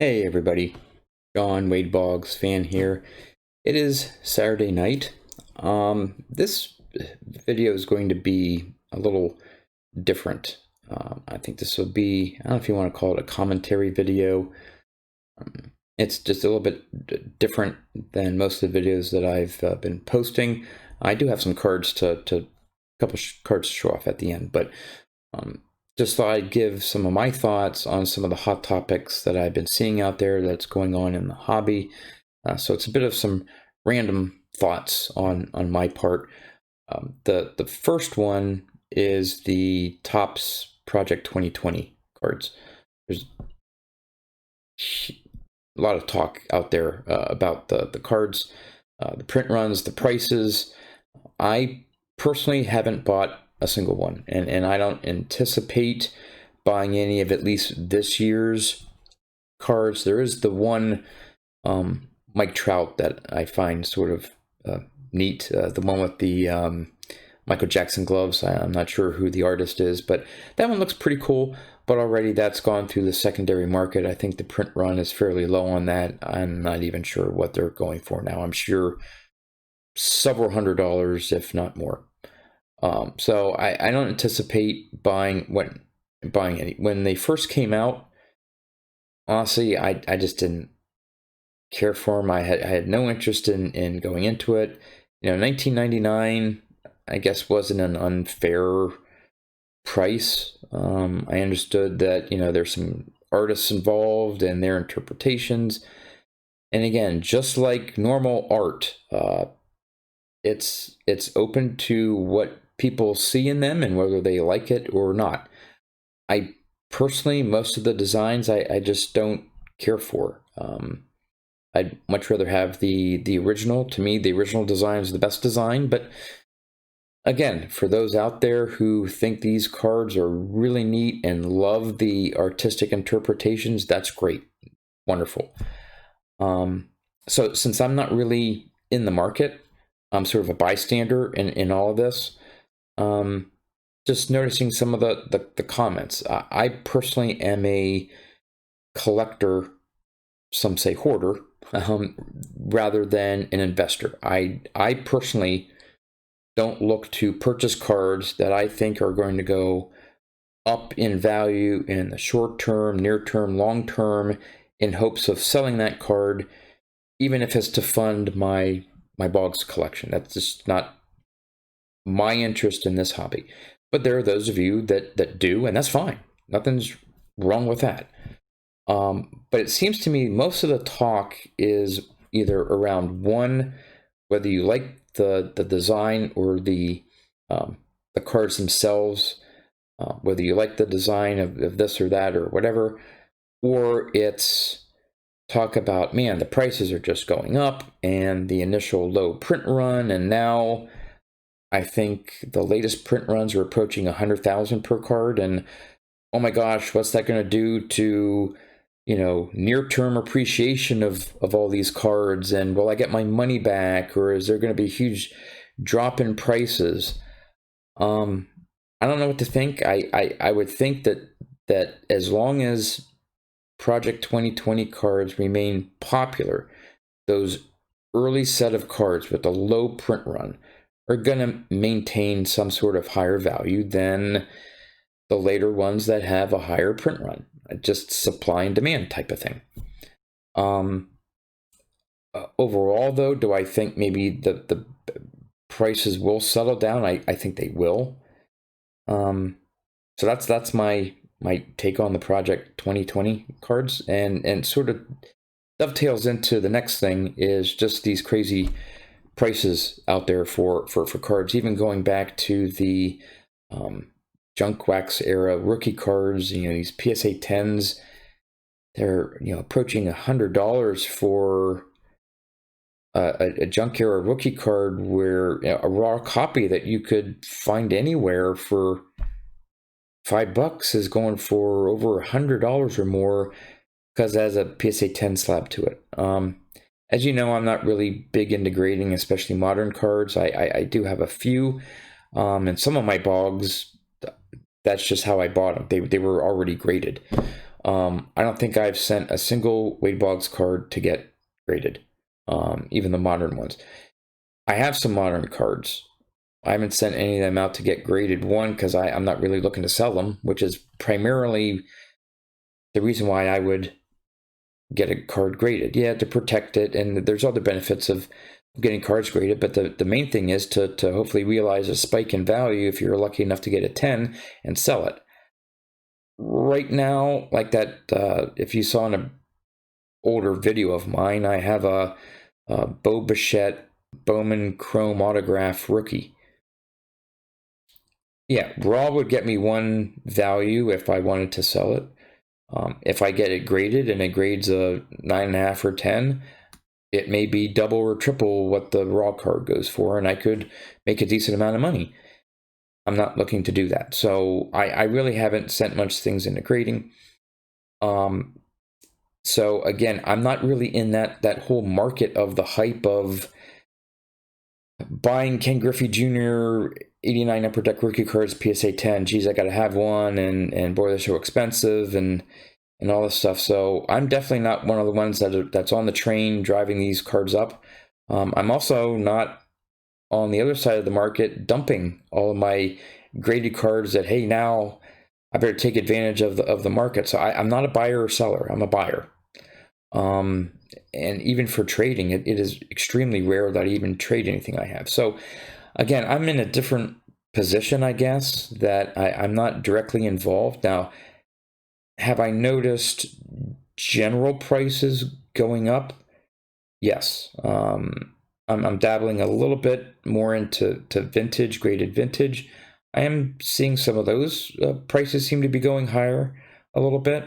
Hey everybody, John Wade Boggs fan here. It is Saturday night. This video is going to be a little different. I think this will be, I don't know if you want to call it a commentary video. It's just a little bit different than most of the videos that I've been posting. I do have some cards a couple cards to show off at the end, but um, just thought I'd give some of my thoughts on some of the hot topics that I've been seeing out there that's going on in the hobby. So it's a bit of some random thoughts on my part. The first one is the Topps Project 2020 cards. There's a lot of talk out there about the cards, the print runs, the prices. I personally haven't bought a single one, and I don't anticipate buying any of at least this year's cards. There is the one Mike Trout that I find sort of neat, the one with the Michael Jackson gloves. I'm not sure who the artist is, but that one looks pretty cool. But already that's gone through the secondary market. I think the print run is fairly low on that. I'm not even sure what they're going for now. I'm sure several $100s, if not more. So I don't anticipate buying any. When they first came out, honestly, I just didn't care for them. I had no interest in going into it. 1999, I guess, wasn't an unfair price. I understood that there's some artists involved and their interpretations, and again, just like normal art, it's open to what people see in them and whether they like it or not. I personally, most of the designs I just don't care for. I'd much rather have the original. To me, the original design is the best design, but again, for those out there who think these cards are really neat and love the artistic interpretations, that's great. Wonderful. So since I'm not really in the market, I'm sort of a bystander in all of this. Just noticing some of the comments. I personally am a collector, some say hoarder, rather than an investor. I personally don't look to purchase cards that I think are going to go up in value in the short term, near term, long term, in hopes of selling that card, even if it's to fund my Boggs collection. That's just not my interest in this hobby. But there are those of you that do, and that's fine. Nothing's wrong with that. But it seems to me most of the talk is either around one, whether you like the design or the cards themselves, whether you like the design of this or that or whatever, or it's talk about, man, the prices are just going up and the initial low print run, and now I think the latest print runs are approaching 100,000 per card, and oh my gosh, what's that going to do to near-term appreciation of all these cards, and will I get my money back, or is there going to be a huge drop in prices? I don't know what to think. I would think that as long as Project 2020 cards remain popular, those early set of cards with a low print run are going to maintain some sort of higher value than the later ones that have a higher print run. Just supply and demand type of thing. Overall, though, do I think maybe the prices will settle down? I think they will. So that's my take on the Project 2020 cards, and sort of dovetails into the next thing is just these crazy prices out there for cards, even going back to the junk wax era rookie cards. These PSA 10s, they're approaching $100 for a junk era rookie card, where a raw copy that you could find anywhere for $5 is going for over $100 or more because it has a PSA 10 slab to it. As you know, I'm not really big into grading, especially modern cards. I do have a few, and some of my Boggs, that's just how I bought them. They were already graded. I don't think I've sent a single Wade Boggs card to get graded, even the modern ones. I have some modern cards. I haven't sent any of them out to get graded. One, because I'm not really looking to sell them, which is primarily the reason why I would get a card graded. Yeah, to protect it, and there's other benefits of getting cards graded, but the main thing is to hopefully realize a spike in value if you're lucky enough to get a 10 and sell it. Right now, like that, if you saw in an older video of mine, I have a Bo Bichette Bowman Chrome autograph rookie. Yeah, raw would get me one value if I wanted to sell it. If I get it graded and it grades a 9.5 or 10, it may be double or triple what the raw card goes for, and I could make a decent amount of money. I'm not looking to do that. So I really haven't sent much things into grading. So again, I'm not really in that whole market of the hype of buying Ken Griffey Jr. 89 Upper Deck rookie cards, PSA 10. Geez, I got to have one, and boy, they're so expensive, and all this stuff. So I'm definitely not one of the ones that's on the train driving these cards up. I'm also not on the other side of the market dumping all of my graded cards that, hey, now I better take advantage of the market. So I'm not a buyer or seller. I'm a buyer. And even for trading, it is extremely rare that I even trade anything I have. So again, I'm in a different position, I guess, that I'm not directly involved. Now, have I noticed general prices going up? Yes. I'm dabbling a little bit more into vintage, graded vintage. I am seeing some of those prices seem to be going higher a little bit.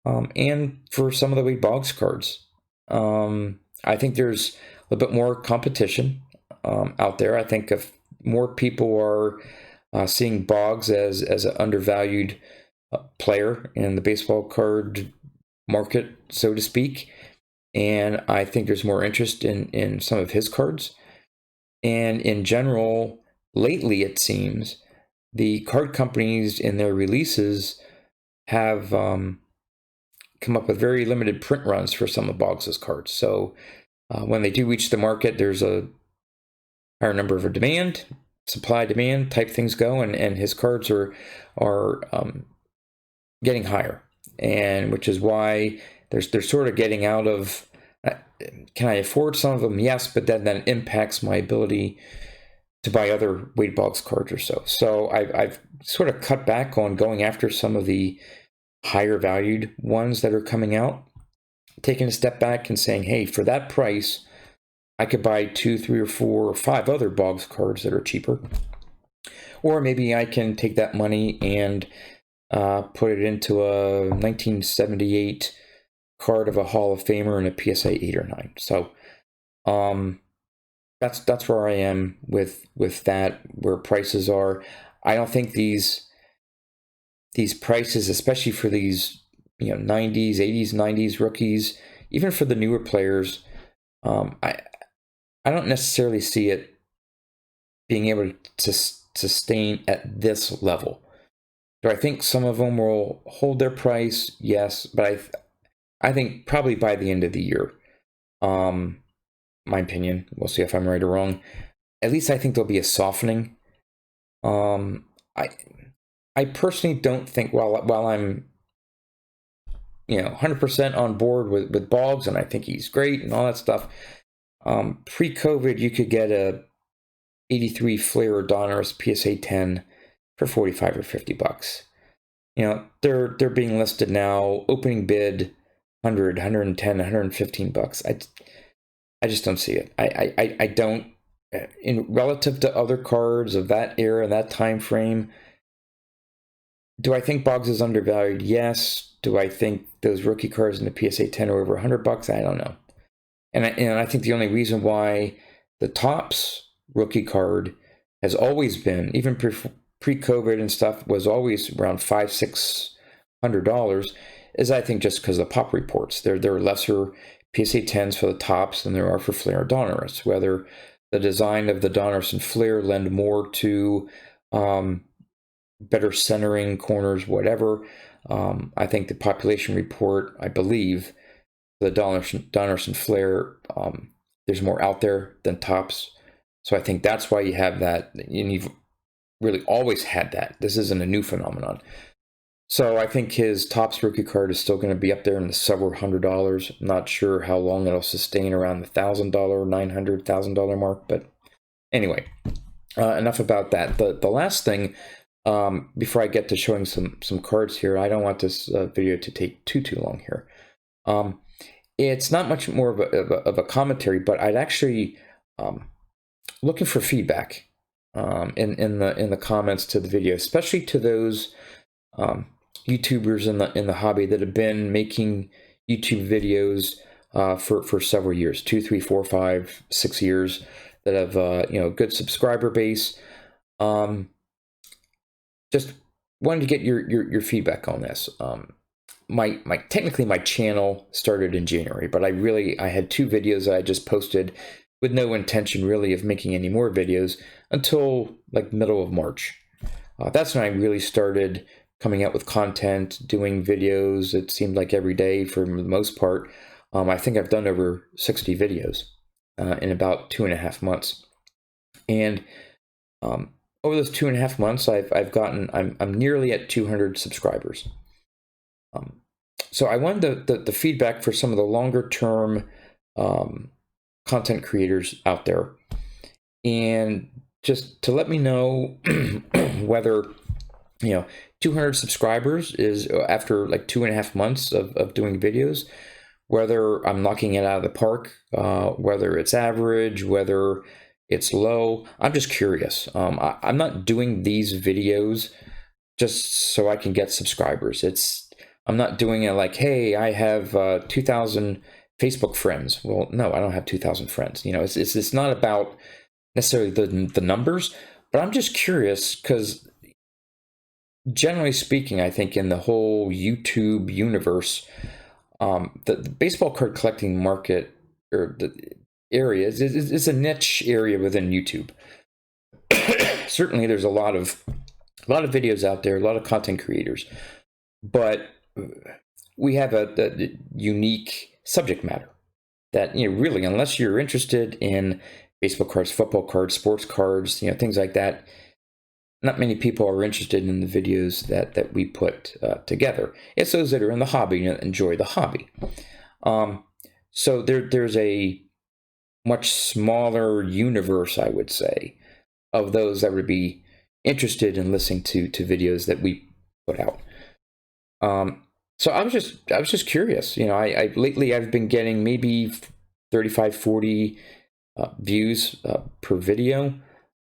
And for some of the Wade Boggs cards, I think there's a little bit more competition out there. I think if more people are seeing Boggs as an undervalued player in the baseball card market, so to speak, and I think there's more interest in some of his cards. And in general, lately it seems the card companies in their releases have come up with very limited print runs for some of Boggs's cards. So when they do reach the market, there's a higher number of a demand, supply demand type things go, and his cards are getting higher, and which is why they're sort of getting out of. Can I afford some of them? Yes, but then that impacts my ability to buy other Wade Boggs cards or so. So I've sort of cut back on going after some of the higher valued ones that are coming out, taking a step back and saying, hey, for that price, I could buy 2, 3, or 4, or 5 other Boggs cards that are cheaper. Or maybe I can take that money and put it into a 1978 card of a Hall of Famer and a PSA 8 or 9. So that's where I am with that, where prices are. I don't think these prices, especially for these 90s, 80s, 90s rookies, even for the newer players, I don't necessarily see it being able to sustain at this level. Do I think some of them will hold their price? Yes, but I think probably by the end of the year, my opinion, we'll see if I'm right or wrong. At least I think there'll be a softening. I personally don't think while I'm 100% on board with Boggs, and I think he's great and all that stuff. Pre-COVID, you could get a 83 Flair or Donruss PSA 10 for 45 or 50 bucks. They're being listed now, opening bid 100, 110, 115 bucks. I just don't see it. I don't, in relative to other cards of that era, that time frame. Do I think Boggs is undervalued? Yes. Do I think those rookie cards in the PSA 10 are over 100 bucks? I don't know. And I think the only reason why the Topps rookie card has always been, even pre-COVID and stuff, was always around $500-600, is I think just because of the pop reports. There are lesser PSA 10s for the Topps than there are for Flair and Donruss. Whether the design of the Donruss and Flair lend more to better centering, corners, whatever. I think the population report, I believe, the Donnerson Flare, there's more out there than Topps. So I think that's why you have that. And you've really always had that. This isn't a new phenomenon. So I think his Topps rookie card is still going to be up there in the several $100s. I'm not sure how long it'll sustain around the $1,000, $900,000 mark. But anyway, enough about that. The last thing, before I get to showing some cards here, I don't want this video to take too long here. It's not much more of a commentary, but I'd actually looking for feedback in the comments to the video, especially to those YouTubers in the hobby that have been making YouTube videos for several years, 2, 3, 4, 5, 6 years, that have good subscriber base. Just wanted to get your feedback on this. Technically my channel started in January, but I had 2 videos that I just posted with no intention really of making any more videos until like middle of March. That's when I really started coming out with content, doing videos. It seemed like every day for the most part. I think I've done over 60 videos in about 2.5 months. And over those 2.5 months, I'm nearly at 200 subscribers. So I wanted the feedback for some of the longer term content creators out there, and just to let me know whether 200 subscribers is, after like 2.5 months of doing videos, whether I'm knocking it out of the park, whether it's average, whether it's low. I'm just curious. I'm not doing these videos just so I can get subscribers. I'm not doing it like, hey, I have 2,000 Facebook friends. Well, no, I don't have 2,000 friends. It's not about necessarily the numbers, but I'm just curious because generally speaking, I think in the whole YouTube universe, the baseball card collecting market, or the area, is a niche area within YouTube. Certainly, there's a lot of videos out there, a lot of content creators, but we have a unique subject matter that, really, unless you're interested in baseball cards, football cards, sports cards, things like that, not many people are interested in the videos that we put together. It's those that are in the hobby and enjoy the hobby. So there's a much smaller universe, I would say, of those that would be interested in listening to videos that we put out. So I was just curious. Lately I've been getting maybe 35, 40 views per video.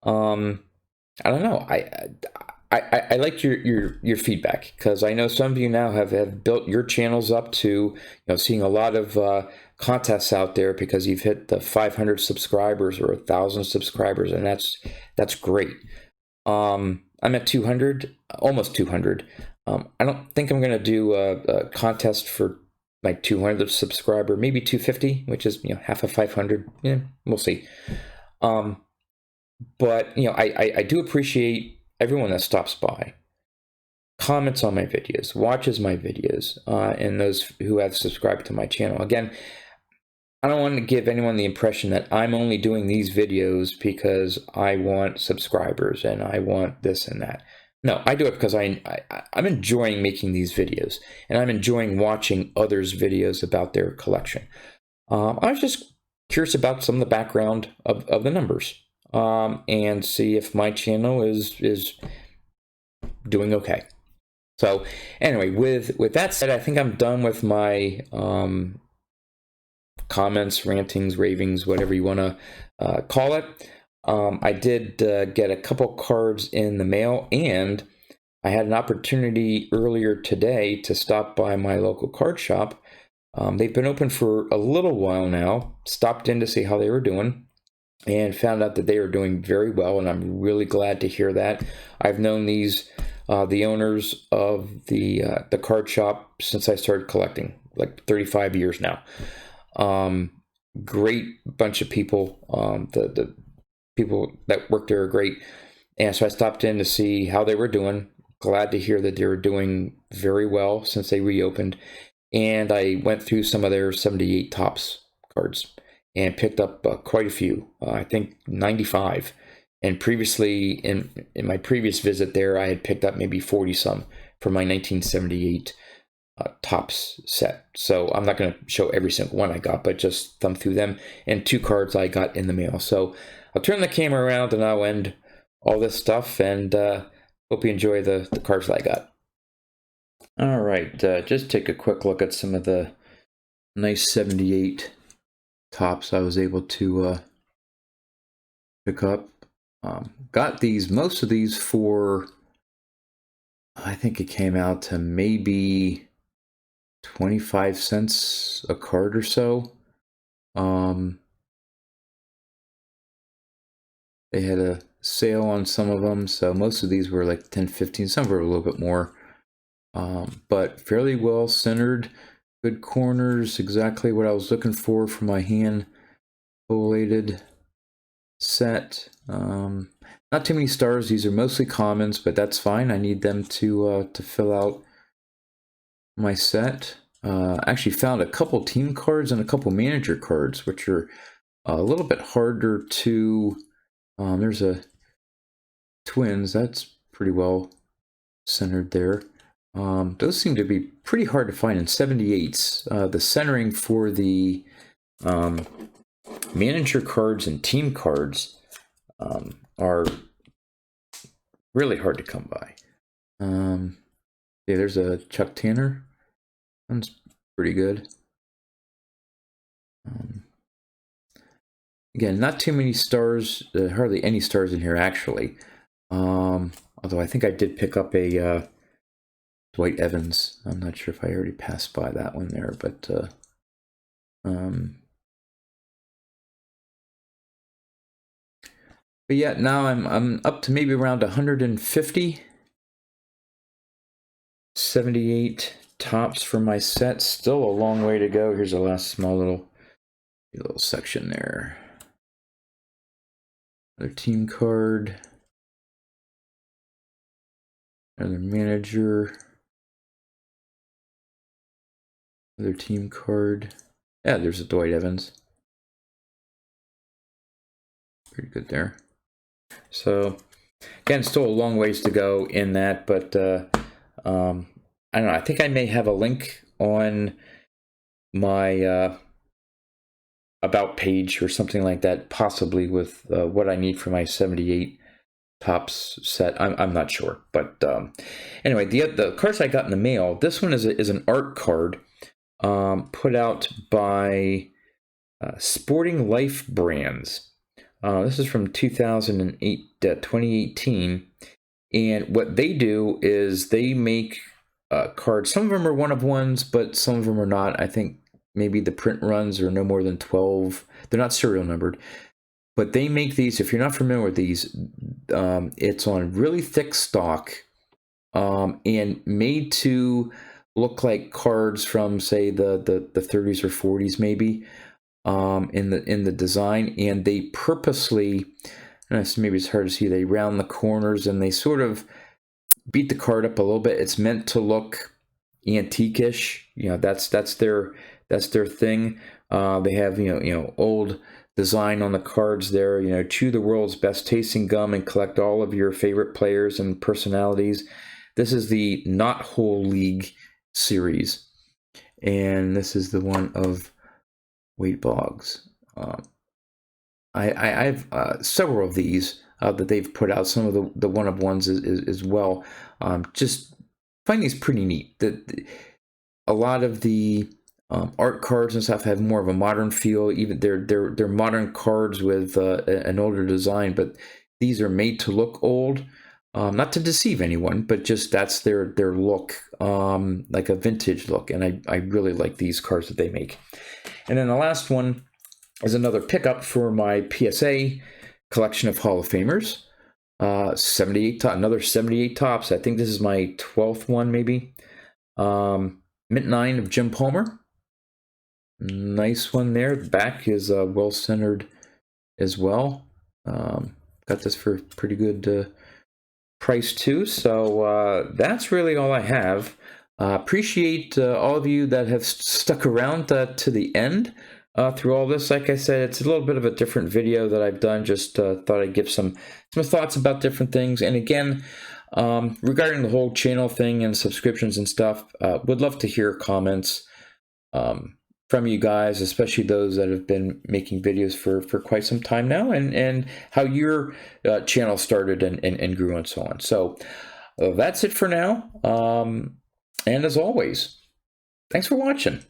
I don't know. I like your feedback, because I know some of you now have built your channels up to seeing a lot of contests out there because you've hit the 500 subscribers or 1,000 subscribers, and that's great. I'm at 200, almost 200. I don't think I'm going to do a contest for my 200th subscriber, maybe 250, which is half of 500. Yeah, we'll see. But I do appreciate everyone that stops by, comments on my videos, watches my videos, and those who have subscribed to my channel. Again, I don't want to give anyone the impression that I'm only doing these videos because I want subscribers and I want this and that. No, I do it because I'm enjoying making these videos, and I'm enjoying watching others' videos about their collection. I was just curious about some of the background of the numbers, and see if my channel is doing okay. So anyway, with that said, I think I'm done with my comments, rantings, ravings, whatever you want to call it. I did get a couple cards in the mail, and I had an opportunity earlier today to stop by my local card shop. They've been open for a little while now. Stopped in to see how they were doing, and found out that they are doing very well, and I'm really glad to hear that. I've known the owners of the card shop since I started collecting, like 35 years now. Great bunch of people. The people that work there are great, and so I stopped in to see how they were doing. glad to hear that they were doing very well since they reopened. And I went through some of their 78 Topps cards and picked up quite a few. I think 95. And previously, in my previous visit there, I had picked up maybe 40 some for my 1978 Topps set. So I'm not going to show every single one I got, but just thumb through them, and 2 cards I got in the mail. So I'll turn the camera around and I'll end all this stuff, and hope you enjoy the cards that I got. All right, just take a quick look at some of the nice 78 Topps I was able to pick up. Got most of these for, I think it came out to maybe 25 cents a card or so. They had a sale on some of them, so most of these were like 10, 15, some were a little bit more. But fairly well centered, good corners, exactly what I was looking for my hand collated set. Not too many stars. These are mostly commons, but that's fine. I need them to fill out my set. Actually found a couple team cards and a couple manager cards, which are a little bit harder to. There's a Twins. That's pretty well centered there. Those seem to be pretty hard to find in 78s. The centering for the manager cards and team cards are really hard to come by. Yeah, there's a Chuck Tanner. That's pretty good. Again, not too many stars, hardly any stars in here actually. Although I think I did pick up a Dwight Evans. I'm not sure if I already passed by that one there, but yeah, now I'm up to maybe around 150. 78 Topps for my set. Still a long way to go. Here's a last small little section there. Another team card. Another manager. Another team card. Yeah, there's a Dwight Evans. Pretty good there. So, again, still a long ways to go in that, but I don't know. I think I may have a link on my about page or something like that, possibly with what I need for my 78 Topps set. I'm not sure, but anyway, the cards I got in the mail. This one is an art card put out by Sporting Life Brands. This is from 2018, and what they do is they make cards. Some of them are one of ones, but some of them are not. I think maybe the print runs are no more than 12. They're not serial numbered, but they make these. If you're not familiar with these, it's on really thick stock and made to look like cards from, say, the 30s or 40s, maybe. In the design, and they purposely, maybe it's hard to see, they round the corners and they sort of beat the card up a little bit. It's meant to look antique-ish. That's their thing. They have old design on the cards there. Chew the world's best tasting gum and collect all of your favorite players and personalities. This is the Not Whole League series, and this is the one of Boggs. I have several of these that they've put out. Some of the one of ones as well. Just find these pretty neat. A lot of the art cards and stuff have more of a modern feel. Even they're modern cards with an older design, but these are made to look old. Not to deceive anyone, but just that's their look, like a vintage look, and I really like these cards that they make. And then the last one is another pickup for my PSA collection of Hall of Famers. 78 another 78 Topps. I think this is my 12th one, maybe. Mint 9 of Jim Palmer. Nice one there. The back is well centered as well. Got this for pretty good price too. So that's really all I have. Appreciate all of you that have stuck around to the end through all this. Like I said, it's a little bit of a different video that I've done. Just thought I'd give some thoughts about different things. And again, regarding the whole channel thing and subscriptions and stuff, would love to hear comments from you guys, especially those that have been making videos for quite some time now, and how your channel started and grew and so on. So that's it for now. And as always, thanks for watching.